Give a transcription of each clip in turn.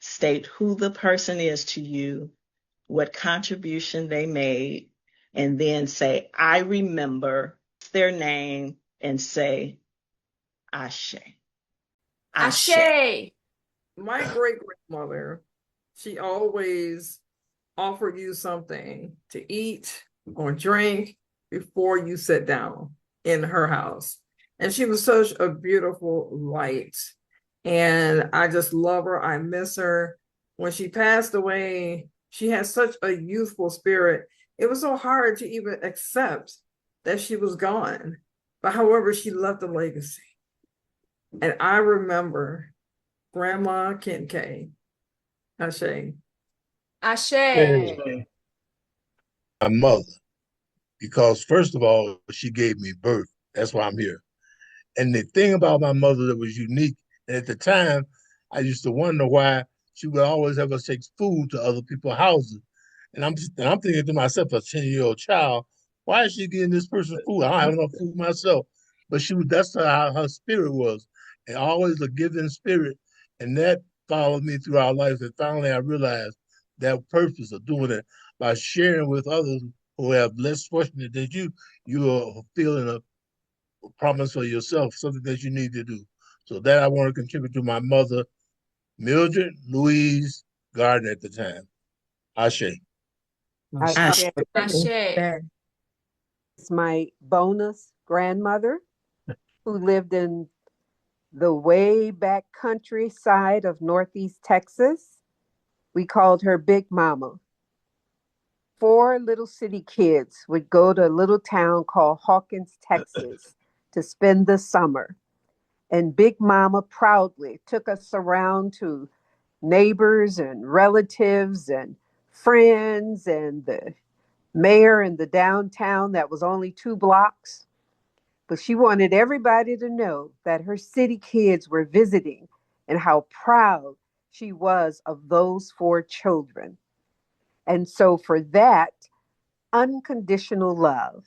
state who the person is to you, what contribution they made, and then say, I remember their name and say, Ashe. Ashe. Ashe. My great grandmother, she always offered you something to eat or drink before you sit down in her house. And she was such a beautiful light. And I just love her. I miss her. When she passed away, she had such a youthful spirit. It was so hard to even accept that she was gone. But however, she left a legacy. And I remember Grandma Kincaid. Ashe. Ashe. My mother, because first of all, she gave me birth. That's why I'm here. And the thing about my mother that was unique, and at the time, I used to wonder why she would always have us take food to other people's houses. And I'm thinking to myself, a 10-year-old child, why is she getting this person food? I don't have enough food myself. But that's how her spirit was. And always a giving spirit. And that followed me through our lives. And finally I realized that purpose of doing it by sharing with others who have less fortunate than you are feeling a promise for yourself, something that you need to do. So that I want to contribute to my mother, Mildred Louise Gardner at the time. Ashe. Ashe. Ashe. It's my bonus grandmother who lived in the way back countryside of Northeast Texas. We called her Big Mama. 4 little city kids would go to a little town called Hawkins, Texas to spend the summer. And Big Mama proudly took us around to neighbors and relatives and friends and the mayor in the downtown that was only 2 blocks. But she wanted everybody to know that her city kids were visiting and how proud she was of those 4 children. And so for that unconditional love,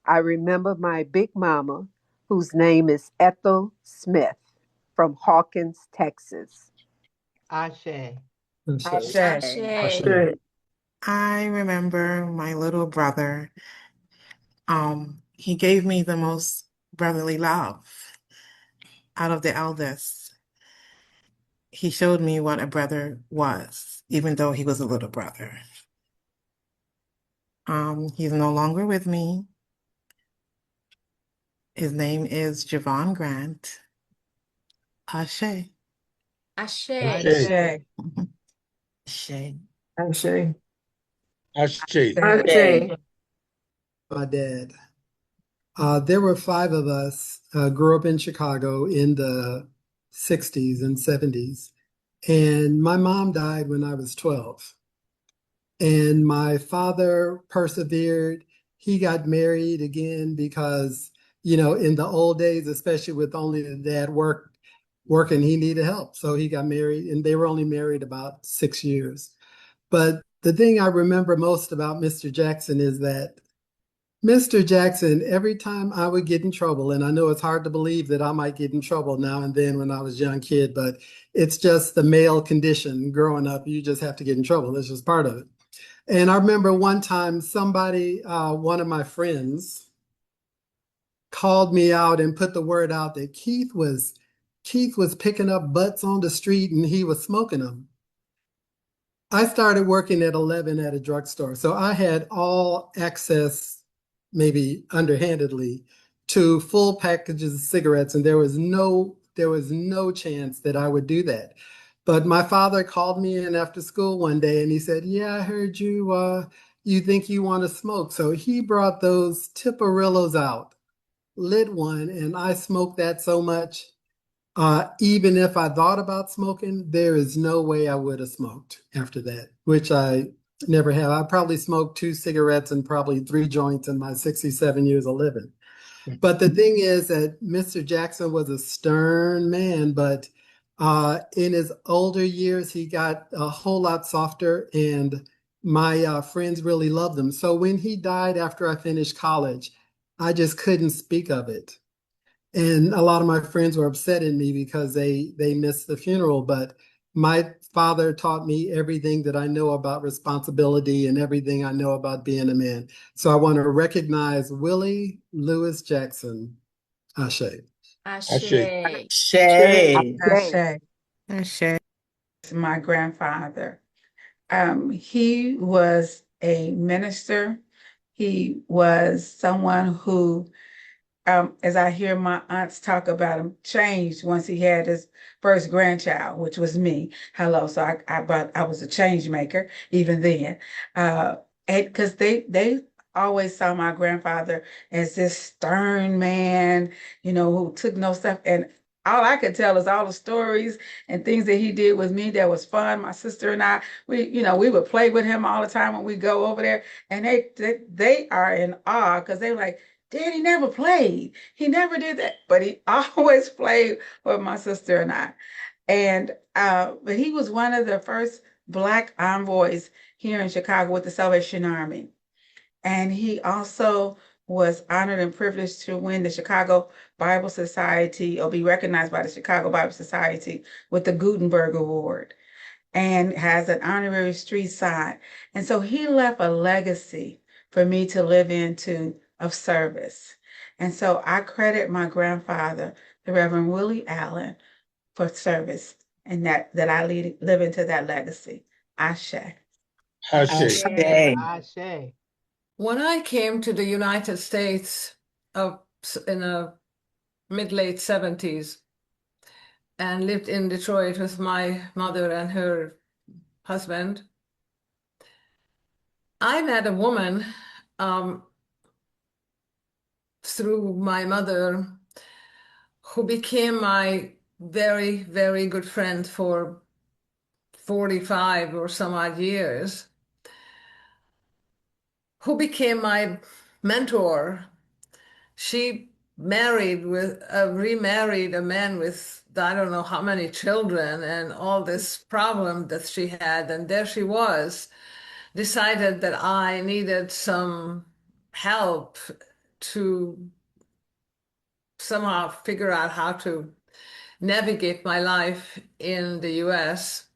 I remember my Big Mama, whose name is Ethel Smith from Hawkins, Texas. Ashe. Ashe. Ashe. I remember my little brother. He gave me the most brotherly love out of the eldest. He showed me what a brother was, even though he was a little brother. He's no longer with me. His name is Javon Grant. Ashe. Ashe. Ashe. Ashe. Ashe. Ashe. Ashe. My dad. There were 5 of us, grew up in Chicago in the 60s and 70s. And my mom died when I was 12. And my father persevered. He got married again because, in the old days, especially with only the dad working, he needed help. So he got married, and they were only married about 6 years. But the thing I remember most about Mr. Jackson is that Mr. Jackson, every time I would get in trouble, and I know it's hard to believe that I might get in trouble now and then when I was a young kid, but it's just the male condition growing up. You just have to get in trouble. That's just part of it. And I remember one time somebody, one of my friends, called me out and put the word out that Keith was picking up butts on the street and he was smoking them. I started working at 11 at a drugstore, so I had all access, maybe underhandedly, to full packages of cigarettes, and there was no chance that I would do that. But my father called me in after school one day and he said, "Yeah, I heard you think you want to smoke." So he brought those Tiparillos out, lit one, and I smoked that so much. Even if I thought about smoking, there is no way I would have smoked after that, which I never have. I probably smoked 2 cigarettes and probably 3 joints in my 67 years of living. But the thing is that Mr. Jackson was a stern man, but in his older years, he got a whole lot softer, and my friends really loved him. So when he died after I finished college, I just couldn't speak of it. And a lot of my friends were upset at me because they missed the funeral. But my father taught me everything that I know about responsibility and everything I know about being a man. So I want to recognize Willie Lewis Jackson. Ashe. Ashe. Shay. Ashe. Ashe. My grandfather. He was a minister. He was someone who, as I hear my aunts talk about him, changed once he had his first grandchild, which was me. Hello, so I was a change maker even then, because they always saw my grandfather as this stern man, who took no stuff. And all I could tell is all the stories and things that he did with me that was fun. My sister and I, we would play with him all the time when we go over there, and they are in awe because they were like, Daddy never played. He never did that, but he always played with my sister and I. And but he was one of the first Black envoys here in Chicago with the Salvation Army. And he also was honored and privileged to win the Chicago Bible Society, or be recognized by the Chicago Bible Society with the Gutenberg Award, and has an honorary street sign. And so he left a legacy for me to live into of service. And so I credit my grandfather, the Reverend Willie Allen, for service, and that I live into that legacy. Ashe. Ashe. Shay. When I came to the United States in the mid-late 70s and lived in Detroit with my mother and her husband, I met a woman through my mother who became my very, very good friend for 45 or some odd years, who became my mentor. She remarried a man with I don't know how many children and all this problem that she had. And there she was, decided that I needed some help to somehow figure out how to navigate my life in the US.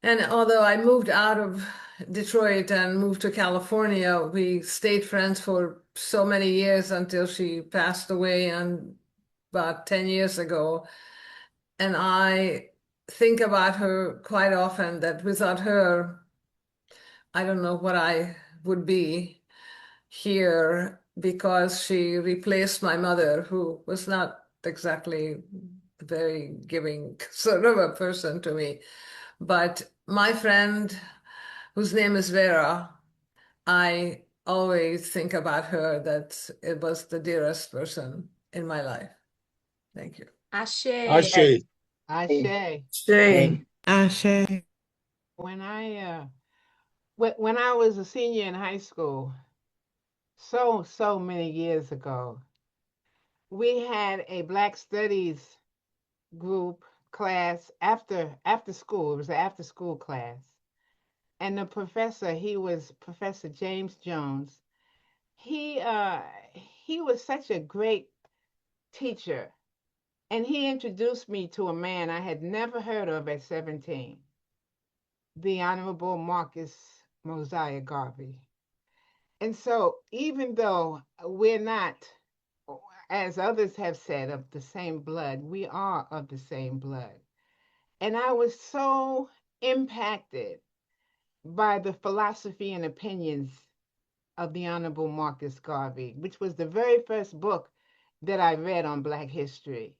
And although I moved out of Detroit and moved to California, we stayed friends for so many years until she passed away about 10 years ago. And I think about her quite often, that without her, I don't know what I would be here, because she replaced my mother, who was not exactly a very giving sort of a person to me. But my friend, whose name is Vera, I always think about her, that it was the dearest person in my life. Thank you. Ashe. Ashe. Ashe. Shay. Ashe. When I was a senior in high school, so many years ago, we had a Black Studies group class after school. It was an after school class. And the professor, he was Professor James Jones. He was such a great teacher. And he introduced me to a man I had never heard of at 17, the Honorable Marcus Mosiah Garvey. And so, even though we're not, as others have said, of the same blood, we are of the same blood. And I was so impacted by the philosophy and opinions of the Honorable Marcus Garvey, which was the very first book that I read on Black history.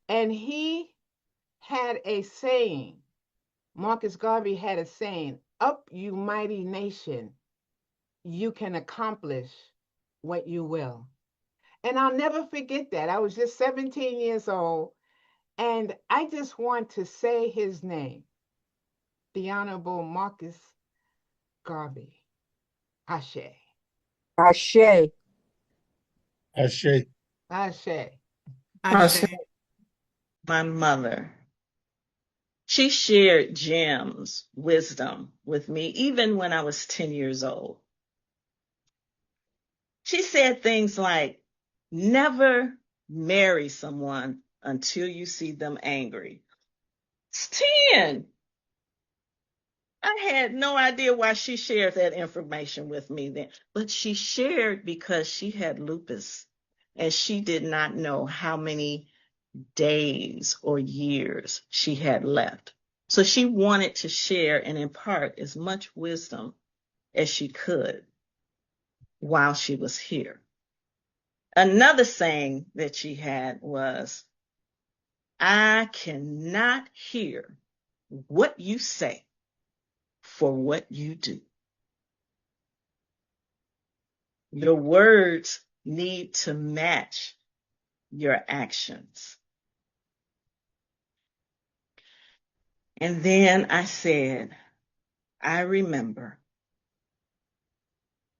And he had a saying, Marcus Garvey had a saying, "Up, you mighty nation, you can accomplish what you will." And I'll never forget that. I was just 17 years old, and I just want to say his name, the Honorable Marcus Garvey. Ashe. Ashe. Ashe. Ashe. Ashe. My mother. She shared gems, wisdom with me, even when I was 10 years old. She said things like, never marry someone until you see them angry. It's 10. I had no idea why she shared that information with me then, but she shared because she had lupus and she did not know how many days or years she had left. So she wanted to share and impart as much wisdom as she could while she was here. Another saying that she had was, I cannot hear what you say for what you do. Your words need to match your actions. And then I said, I remember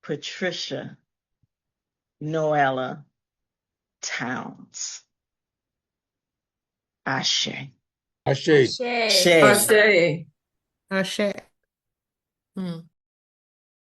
Patricia Noella Towns. Ashe. Ashe. Shay. Ashe. Ashe. Hmm.